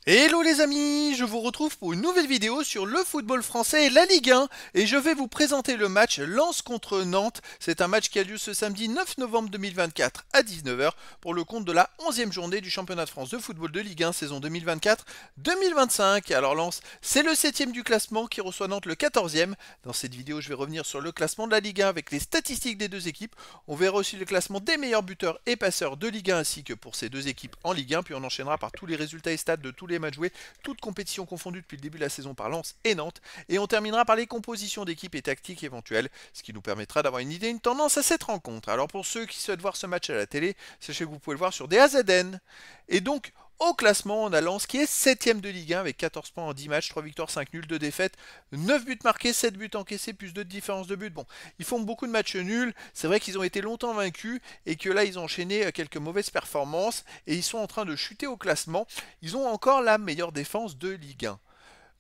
Hello les amis, je vous retrouve pour une nouvelle vidéo sur le football français et la Ligue 1 et je vais vous présenter le match Lens contre Nantes. C'est un match qui a lieu ce samedi 9 novembre 2024 à 19 h pour le compte de la 11e journée du championnat de France de football de Ligue 1 saison 2024-2025. Alors Lens, c'est le 7e du classement qui reçoit Nantes le 14e. Dans cette vidéo, je vais revenir sur le classement de la Ligue 1 avec les statistiques des deux équipes. On verra aussi le classement des meilleurs buteurs et passeurs de Ligue 1 ainsi que pour ces deux équipes en Ligue 1. Puis on enchaînera par tous les résultats et stats de tous les matchs joués, toutes compétitions confondues depuis le début de la saison par Lens et Nantes. Et on terminera par les compositions d'équipes et tactiques éventuelles, ce qui nous permettra d'avoir une idée, une tendance à cette rencontre. Alors pour ceux qui souhaitent voir ce match à la télé, sachez que vous pouvez le voir sur DAZN. Et donc, au classement, on a Lens qui est 7ème de Ligue 1 avec 14 points en 10 matchs, 3 victoires, 5 nuls, 2 défaites, 9 buts marqués, 7 buts encaissés, plus 2 de différence de but. Bon, ils font beaucoup de matchs nuls, c'est vrai qu'ils ont été longtemps vaincus et que là ils ont enchaîné quelques mauvaises performances et ils sont en train de chuter au classement. Ils ont encore la meilleure défense de Ligue 1.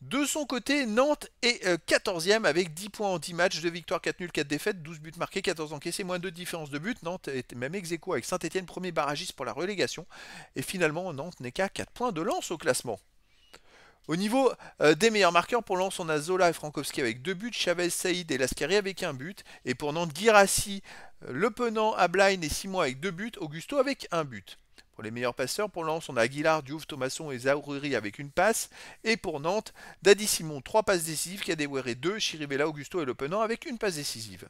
De son côté, Nantes est 14e avec 10 points en 10 matchs, 2 victoires, 4 nuls, 4 défaites, 12 buts marqués, 14 encaissés, moins 2 de différence de but. Nantes est même ex-aequo avec Saint-Etienne, premier barragiste pour la relégation. Et finalement, Nantes n'est qu'à 4 points de Lens au classement. Au niveau des meilleurs marqueurs, pour Lens, on a Zola et Frankowski avec 2 buts, Chavez, Saïd et Lascari avec un but. Et pour Nantes, Guirassi, Le Penant, Ablain et Simon avec 2 buts, Augusto avec un but. Pour les meilleurs passeurs, pour Lens, on a Aguilar, Diouf, Thomasson et Zahouri avec une passe. Et pour Nantes, Dadi Simon, 3 passes décisives, Kadewere 2, Chirivella, Augusto et Le Penant avec une passe décisive.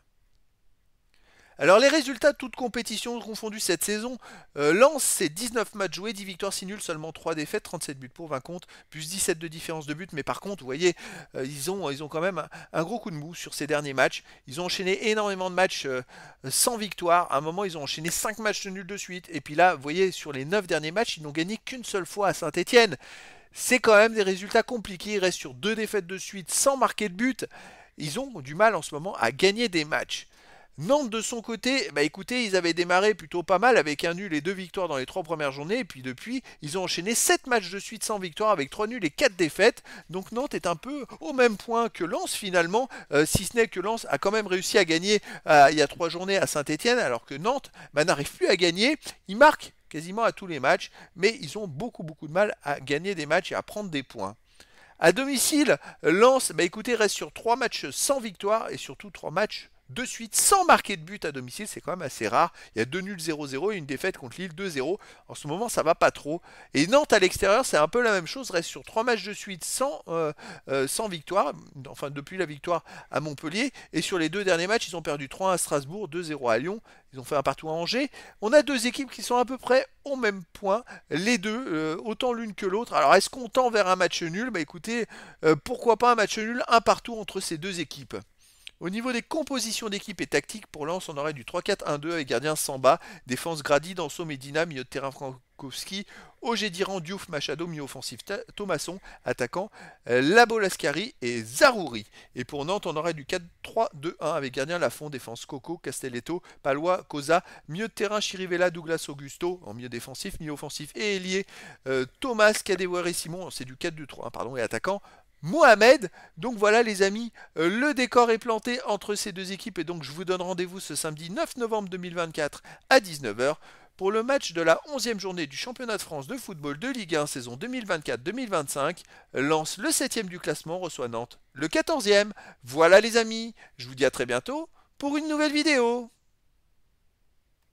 Alors les résultats de toutes compétitions confondues cette saison, Lens c'est 19 matchs joués, 10 victoires, 6 nuls, seulement 3 défaites, 37 buts pour 20 comptes, plus 17 de différence de but, mais par contre vous voyez, ils ont quand même un gros coup de mou sur ces derniers matchs. Ils ont enchaîné énormément de matchs sans victoire, à un moment ils ont enchaîné 5 matchs nuls de suite, et puis là vous voyez sur les 9 derniers matchs ils n'ont gagné qu'une seule fois à Saint-Etienne. C'est quand même des résultats compliqués, ils restent sur 2 défaites de suite sans marquer de but. Ils ont du mal en ce moment à gagner des matchs. Nantes de son côté, bah écoutez, ils avaient démarré plutôt pas mal avec un nul et 2 victoires dans les 3 premières journées. Et puis depuis, ils ont enchaîné 7 matchs de suite sans victoire avec 3 nuls et 4 défaites. Donc Nantes est un peu au même point que Lens finalement, si ce n'est que Lens a quand même réussi à gagner il y a 3 journées à Saint-Etienne, alors que Nantes n'arrive plus à gagner. Ils marquent quasiment à tous les matchs, mais ils ont beaucoup de mal à gagner des matchs et à prendre des points. À domicile, Lens, bah écoutez, reste sur 3 matchs sans victoire et surtout 3 matchs de suite sans marquer de but à domicile, c'est quand même assez rare. Il y a 2 nuls 0-0 et une défaite contre Lille 2-0. En ce moment, ça va pas trop. Et Nantes à l'extérieur, c'est un peu la même chose, reste sur 3 matchs de suite sans victoire, enfin depuis la victoire à Montpellier. Et sur les 2 derniers matchs, ils ont perdu 3-1 à Strasbourg, 2-0 à Lyon. Ils ont fait un partout à Angers. On a deux équipes qui sont à peu près au même point, les deux, autant l'une que l'autre. Alors est-ce qu'on tend vers un match nul? Bah écoutez, pourquoi pas un match nul, un partout entre ces deux équipes. Au niveau des compositions d'équipe et tactiques, pour Lens, on aurait du 3-4-1-2 avec gardien Samba, défense Grady, Danso, Medina, milieu de terrain Frankowski, Ogediran, Diouf, Machado, milieu offensif Thomasson, attaquant Labo Lascari et Zarouri. Et pour Nantes, on aurait du 4-3-2-1 avec gardien Lafont, défense Coco, Castelletto, Palois, Cosa, milieu de terrain Chirivella, Douglas Augusto, en milieu défensif, milieu offensif et ailier Thomas, Kadewere et Simon, c'est du 4-2-3, pardon, et attaquant Mohamed. Donc voilà les amis, le décor est planté entre ces deux équipes et donc je vous donne rendez-vous ce samedi 9 novembre 2024 à 19 h pour le match de la 11e journée du championnat de France de football de Ligue 1 saison 2024-2025. Lens, le 7e du classement, reçoit Nantes, le 14e. Voilà les amis, je vous dis à très bientôt pour une nouvelle vidéo.